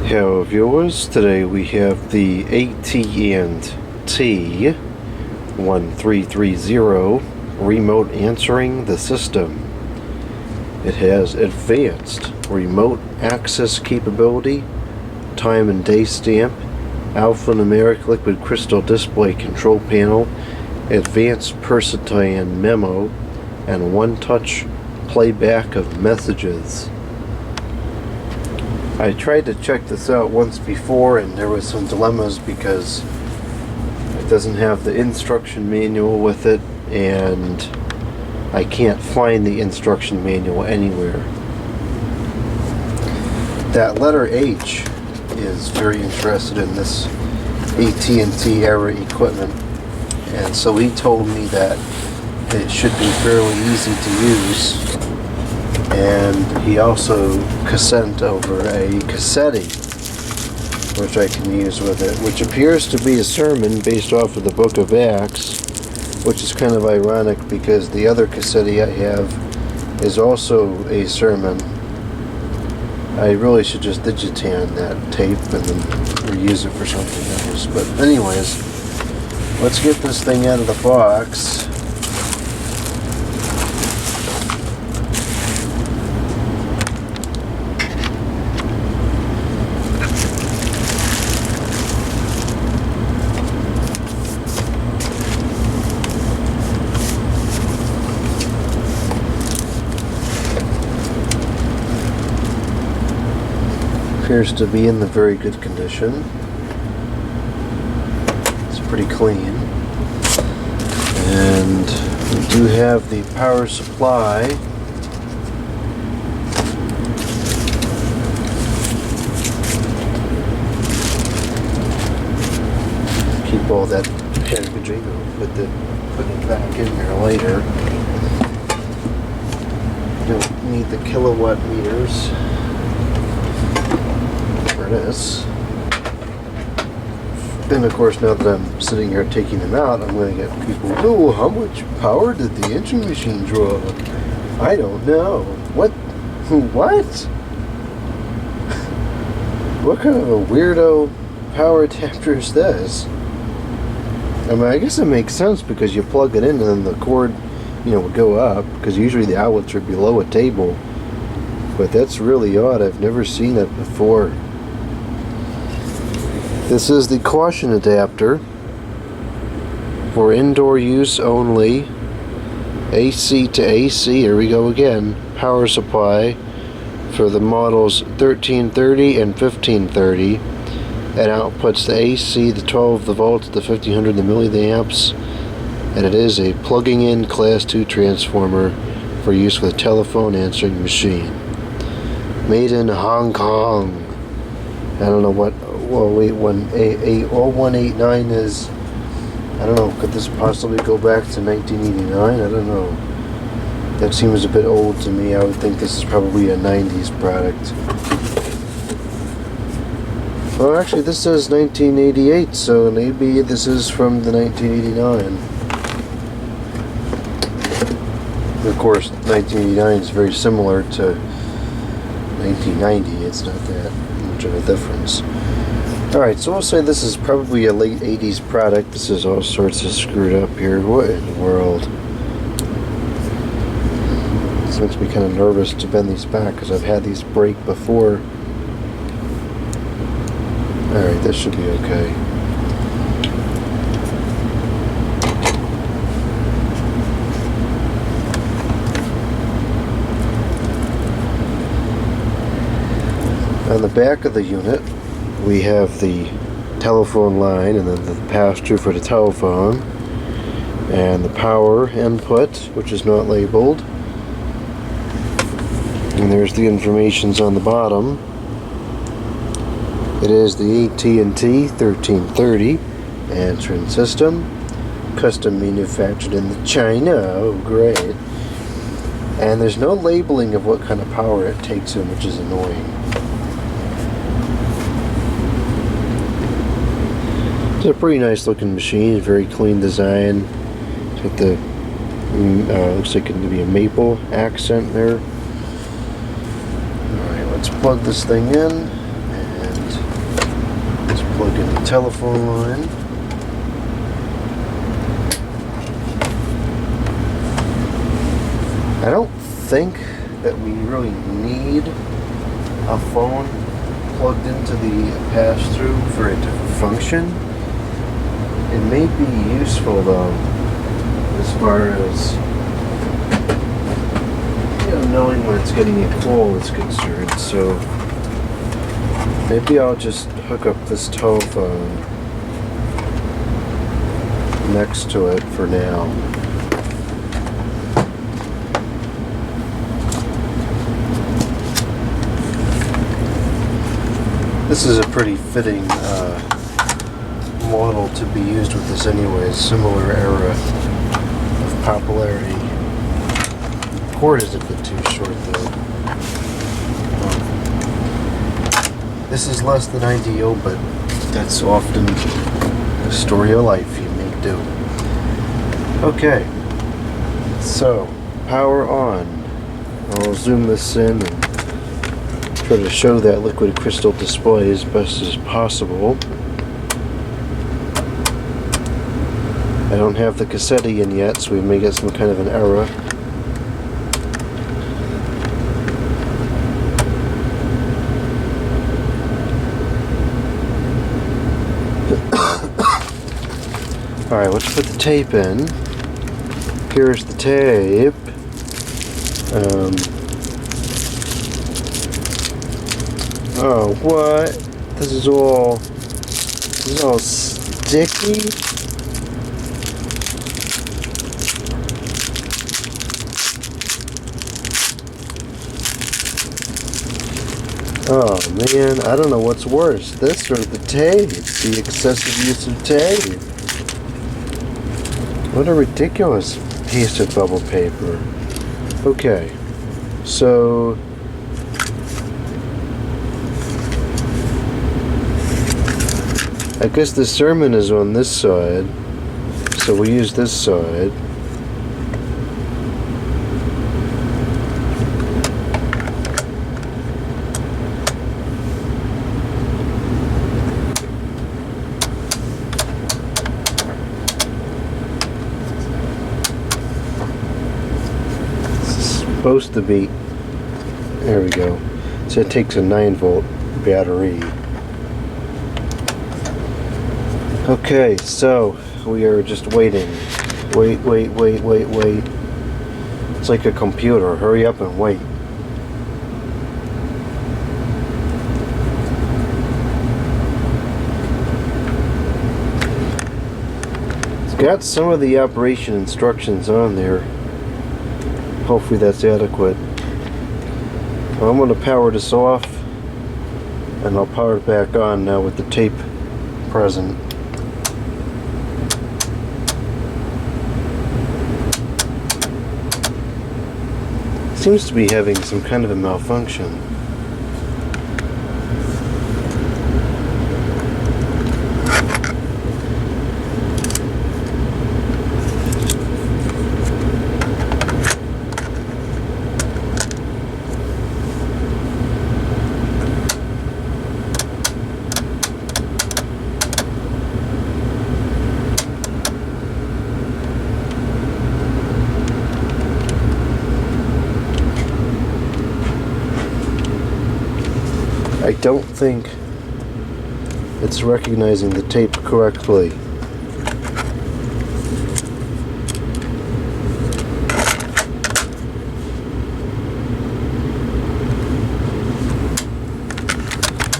Hello viewers, today we have the AT&T 1330 remote answering the system. It has advanced remote access capability, time and day stamp, alphanumeric liquid crystal display control panel, advanced Persitan memo, and one-touch playback of messages. I tried to check this out once before and there was some dilemmas because it doesn't have the instruction manual with it and I can't find the instruction manual anywhere. That letter H is very interested in this AT&T era equipment, and so he told me that it should be fairly easy to use. And he also sent over a cassetti, which I can use with it, which appears to be a sermon based off of the book of Acts, which is kind of ironic because the other cassetti I have is also a sermon. I really should just digitan that tape and then reuse it for something else. But anyways, let's get this thing out of the box. Appears to be in the very good condition. It's pretty clean. And we do have the power supply. Keep all that packaging. I'll put it back in there later. Don't need the kilowatt meters. This. And of course, now that I'm sitting here taking them out, I'm going to get people, oh, how much power did the entry machine draw? I don't know. What? What kind of a weirdo power adapter is this? I mean, I guess it makes sense because you plug it in and then the cord, would go up, because usually the outlets are below a table. But that's really odd. I've never seen that before. This is the caution adapter for indoor use only. AC to AC, here we go again. Power supply for the models 1330 and 1530. It outputs the AC, the 12, the volts, the 1500, the milliamps. And it is a plugging in class 2 transformer for use with a telephone answering machine. Made in Hong Kong. I don't know what. Well, wait, when A0189 is, I don't know, could this possibly go back to 1989? I don't know. That seems a bit old to me. I would think this is probably a 90s product. Well, actually, this says 1988, so maybe this is from the 1989. Of course, 1989 is very similar to 1990. It's not that much of a difference. Alright, so we'll say this is probably a late 80s product. This is all sorts of screwed up here. What in the world? This makes me kind of nervous to bend these back because I've had these break before. Alright, this should be okay. On the back of the unit, we have the telephone line and then the pass-through for the telephone and the power input, which is not labeled, and there's the informations on the bottom. It is the AT&T 1330 answering system, custom manufactured in China. Oh great. And there's no labeling of what kind of power it takes in, which is annoying. It's a pretty nice looking machine, very clean design. It's got the looks like it could be a maple accent there. Alright, let's plug this thing in and Plug in the telephone line. I don't think that we really need a phone plugged into the pass-through for it to function. It may be useful though, as far as knowing when it's getting full is concerned. So maybe I'll just hook up this telephone next to it for now. This is a pretty fitting model to be used with this anyways, similar era of popularity. The cord is a bit too short though. This is less than ideal, but that's often a story of life, you may do. Okay, so power on. I'll zoom this in and try to show that liquid crystal display as best as possible. I don't have the cassette in yet, so we may get some kind of an error. Alright, let's put the tape in. Here's the tape. Oh, what? This is all sticky? Oh man, I don't know what's worse, this or the tape. The excessive use of tape. What a ridiculous piece of bubble paper. Okay, so I guess the sermon is on this side, so we use this side. Supposed to be, there we go. So it takes a 9-volt battery. Okay, so we are just waiting. Wait. It's like a computer. Hurry up and wait. It's got some of the operation instructions on there. Hopefully that's adequate. Well, I'm going to power this off and I'll power it back on now with the tape present. Seems to be having some kind of a malfunction. I don't think it's recognizing the tape correctly.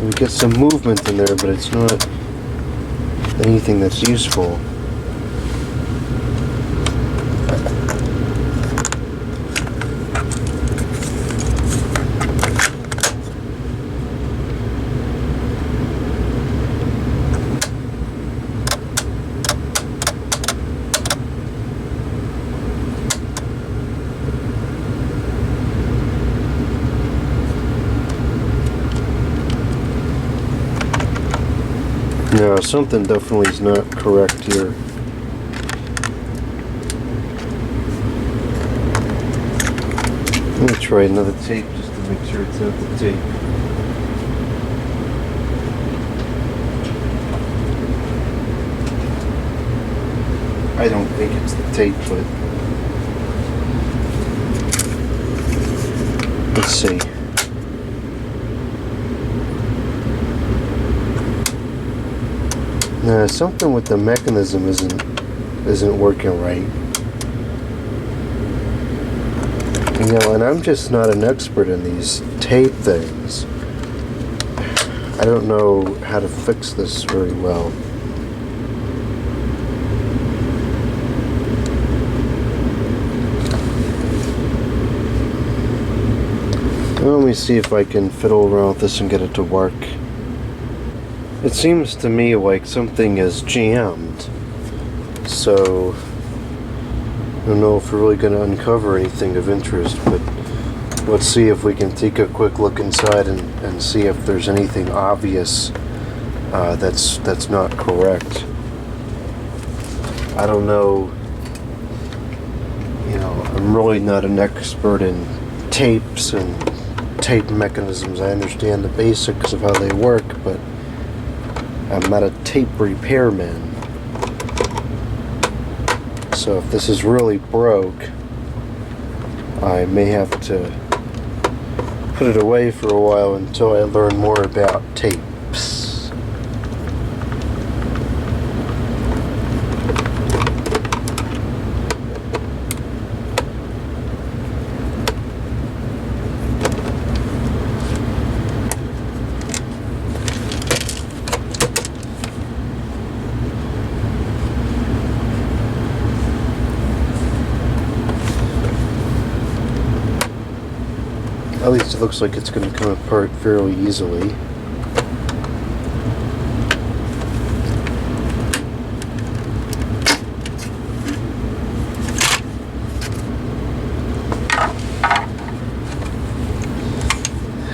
We get some movement in there, but it's not anything that's useful. No, something definitely is not correct here. Let me try another tape just to make sure it's not the tape. I don't think it's the tape, but let's see. No, something with the mechanism isn't working right. You know, and I'm just not an expert in these tape things. I don't know how to fix this very well. Well, let me see if I can fiddle around with this and get it to work. It seems to me like something is jammed, so I don't know if we're really going to uncover anything of interest, but let's see if we can take a quick look inside and see if there's anything obvious that's not correct. I don't know, you know, I'm really not an expert in tapes and tape mechanisms. I understand the basics of how they work, but I'm not a tape repairman. So if this is really broke, I may have to put it away for a while until I learn more about tapes. At least it looks like it's going to come apart fairly easily.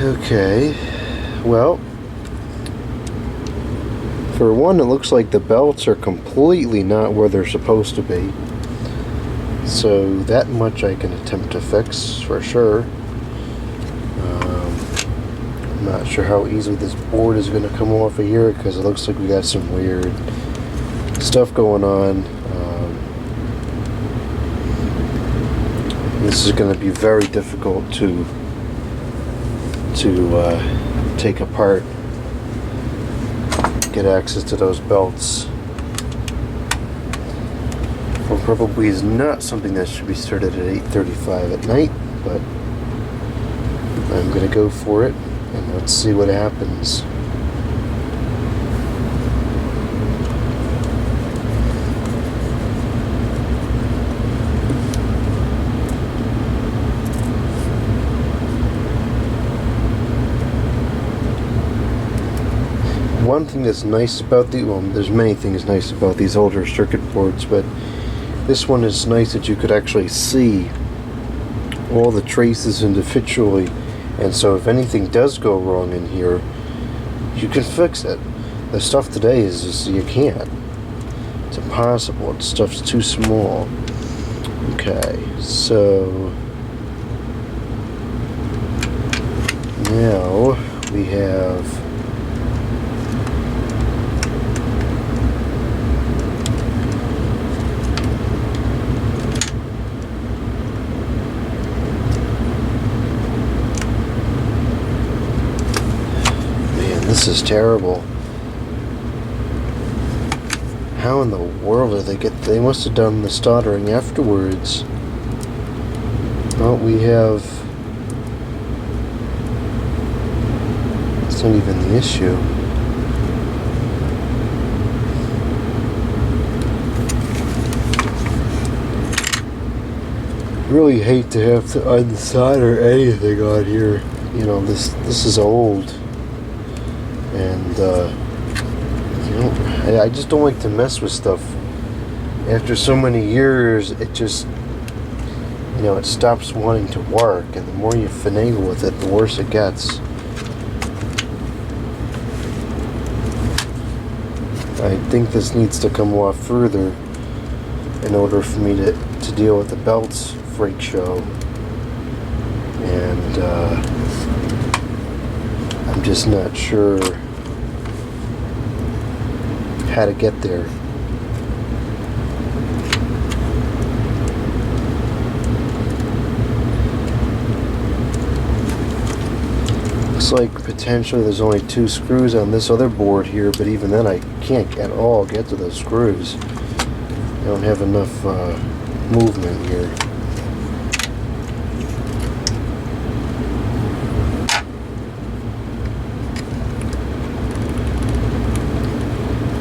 Okay, well, for one, it looks like the belts are completely not where they're supposed to be. So that much I can attempt to fix for sure. I'm not sure how easily this board is going to come off of here because it looks like we got some weird stuff going on. This is going to be very difficult to take apart, get access to those belts. Well, probably is not something that should be started at 8:35 at night, but I'm going to go for it, and let's see what happens. One thing that's nice about there's many things nice about these older circuit boards, but this one is nice that you could actually see all the traces individually, and so if anything does go wrong in here, you can fix it. The stuff today is just, you can't. It's impossible. The stuff's too small. Okay, so now we have this is terrible. How in the world did they must have done the soldering afterwards. Well, we have, it's not even the issue. Really hate to have to unsolder anything on here. You know, this is old. And, you know, I just don't like to mess with stuff. After so many years, it just, you know, it stops wanting to work. And the more you finagle with it, the worse it gets. I think this needs to come off further in order for me to deal with the belts freak show. And, I'm just not sure how to get there. Looks like potentially there's only 2 screws on this other board here, but even then I can't at all get to those screws. I don't have enough movement here.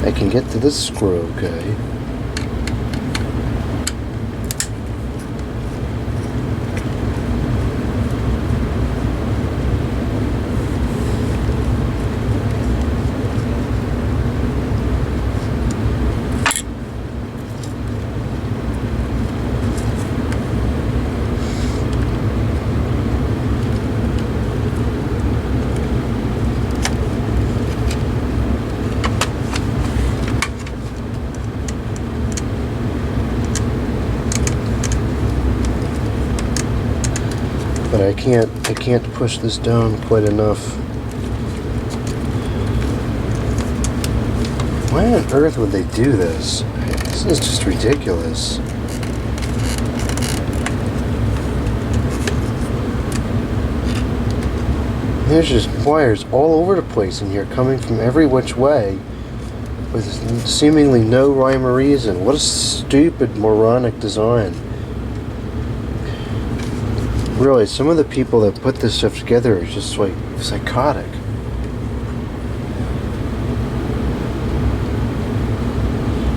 I can get to this screw, okay. But I can't push this down quite enough. Why on earth would they do this? This is just ridiculous. There's just wires all over the place in here, coming from every which way, with seemingly no rhyme or reason. What a stupid, moronic design. Really, some of the people that put this stuff together are just like psychotic.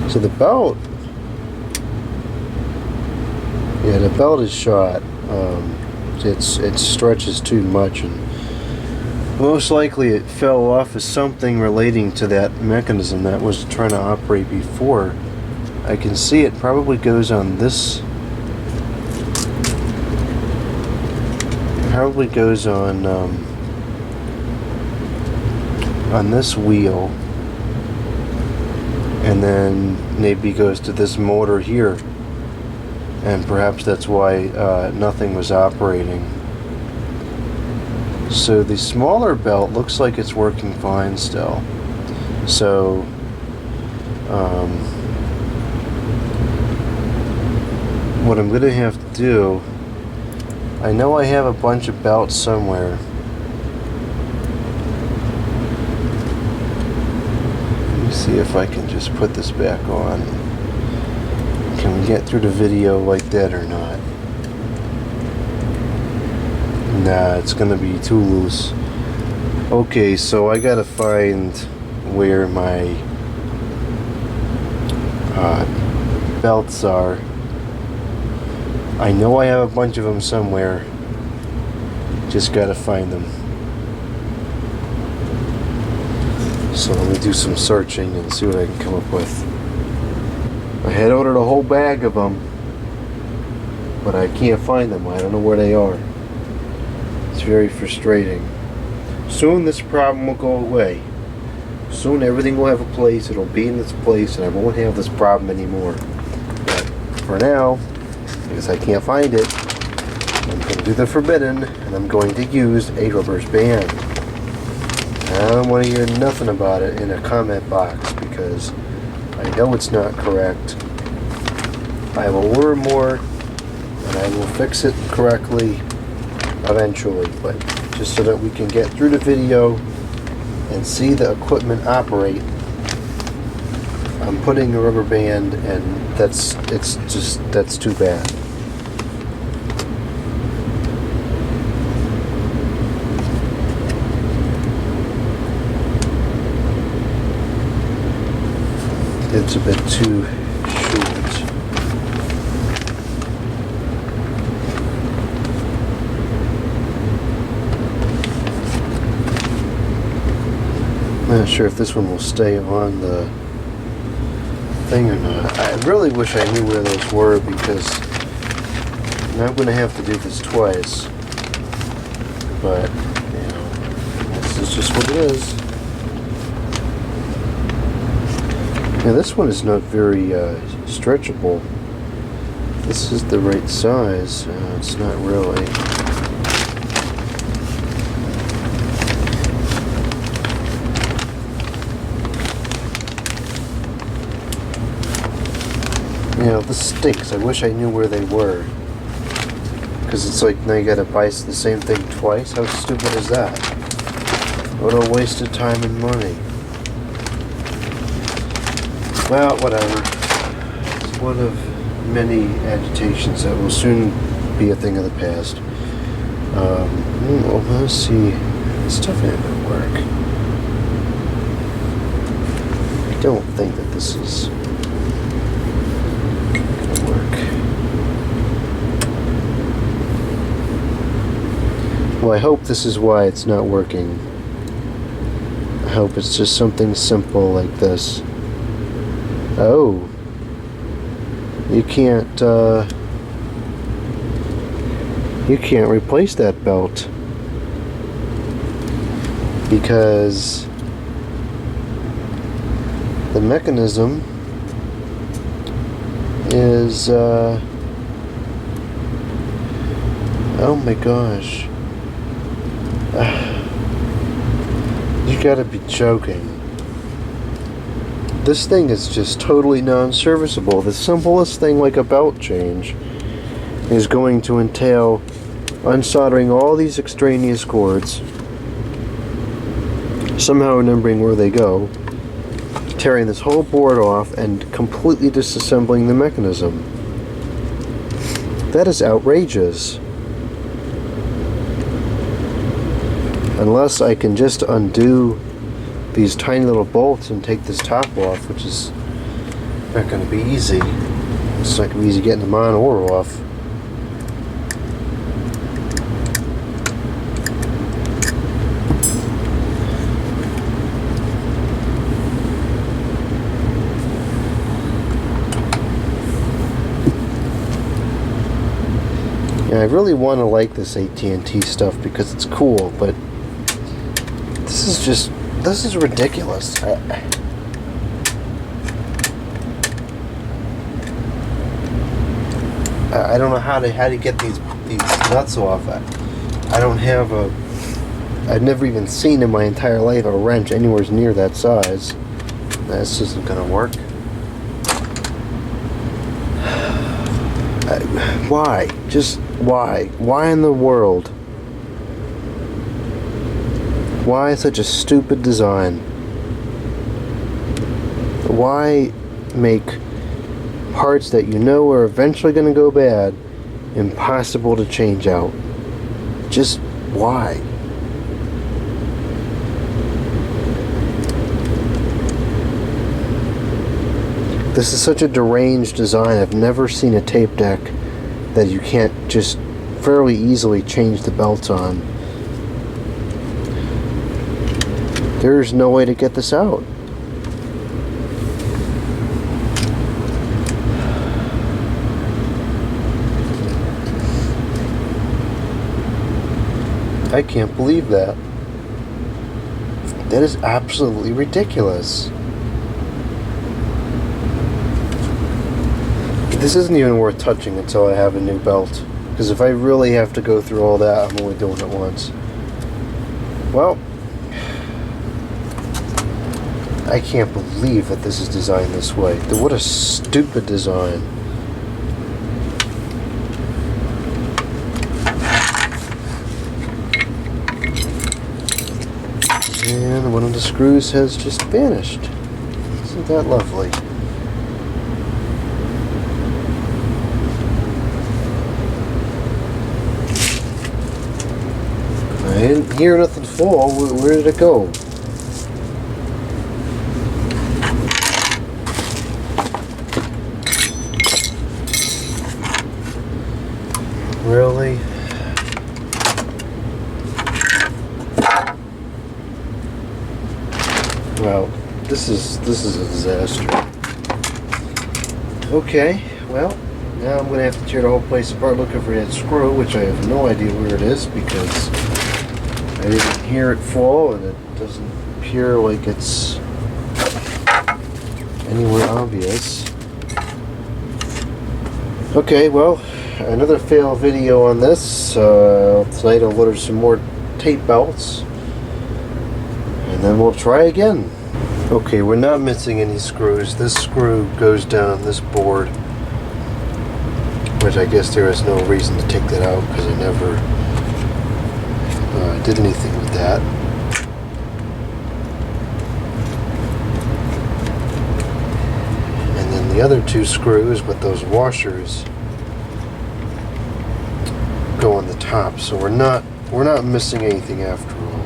So the belt, yeah, the belt is shot. It stretches too much, and most likely it fell off as something relating to that mechanism that was trying to operate before. I can see it probably goes on this. Probably goes on this wheel, and then maybe goes to this motor here, and perhaps that's why nothing was operating. So the smaller belt looks like it's working fine still. So what I'm going to have to do, I know I have a bunch of belts somewhere. Let me see if I can just put this back on. Can we get through the video like that or not? Nah, it's gonna be too loose. Okay, so I gotta find where my belts are. I know I have a bunch of them somewhere. Just gotta find them. So let me do some searching and see what I can come up with. I had ordered a whole bag of them, but I can't find them. I don't know where they are. It's very frustrating. Soon this problem will go away. Soon everything will have a place. It'll be in its place, and I won't have this problem anymore. But for now, because I can't find it, I'm going to do the forbidden, and I'm going to use a rubber band. I don't want to hear nothing about it in a comment box, because I know it's not correct. I will order more, and I will fix it correctly eventually, but just so that we can get through the video and see the equipment operate, I'm putting a rubber band, and that's too bad. It's a bit too short. I'm not sure if this one will stay on the thing or not. I really wish I knew where those were, because I'm going to have to do this twice. But, you know, this is just what it is. Now this one is not very stretchable. This is the right size. It's not really. You know, this stinks. I wish I knew where they were. Because it's like, now you gotta buy the same thing twice? How stupid is that? What a waste of time and money. Well, whatever. It's one of many agitations that will soon be a thing of the past. Well, let's see. This stuff ain't gonna work. I don't think that this is gonna work. Well, I hope this is why it's not working. I hope it's just something simple like this. Oh. You can't replace that belt because the mechanism is oh my gosh. You gotta be joking. This thing is just totally non-serviceable. The simplest thing, like a belt change, is going to entail unsoldering all these extraneous cords, somehow remembering where they go, tearing this whole board off, and completely disassembling the mechanism. That is outrageous. Unless I can just undo these tiny little bolts and take this top off, which is not going to be easy. It's not going to be easy getting them on or off. Yeah, I really want to like this AT&T stuff because it's cool, but this is ridiculous. I don't know how to get these nuts off. I don't have I've never even seen in my entire life a wrench anywhere near that size. This isn't gonna work. Why? Just why? Why in the world? Why such a stupid design? Why make parts that you know are eventually going to go bad impossible to change out? Just why? This is such a deranged design. I've never seen a tape deck that you can't just fairly easily change the belts on. There's no way to get this out. I can't believe that. That is absolutely ridiculous. This isn't even worth touching until I have a new belt. Because if I really have to go through all that, I'm only doing it once. Well, I can't believe that this is designed this way. What a stupid design. And one of the screws has just vanished. Isn't that lovely? I didn't hear nothing fall. Where did it go? Really? Well, this is a disaster. Okay, well, now I'm going to have to tear the whole place apart looking for that screw, which I have no idea where it is because I didn't hear it fall and it doesn't appear like it's anywhere obvious. Okay, well, another fail video on this. Tonight I'll order some more tape belts and then we'll try again. Okay, we're not missing any screws. This screw goes down this board, which I guess there is no reason to take that out because I never did anything with that. the other two screws with those washers go on the top, so we're not missing anything after all,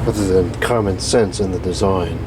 other than common sense in the design.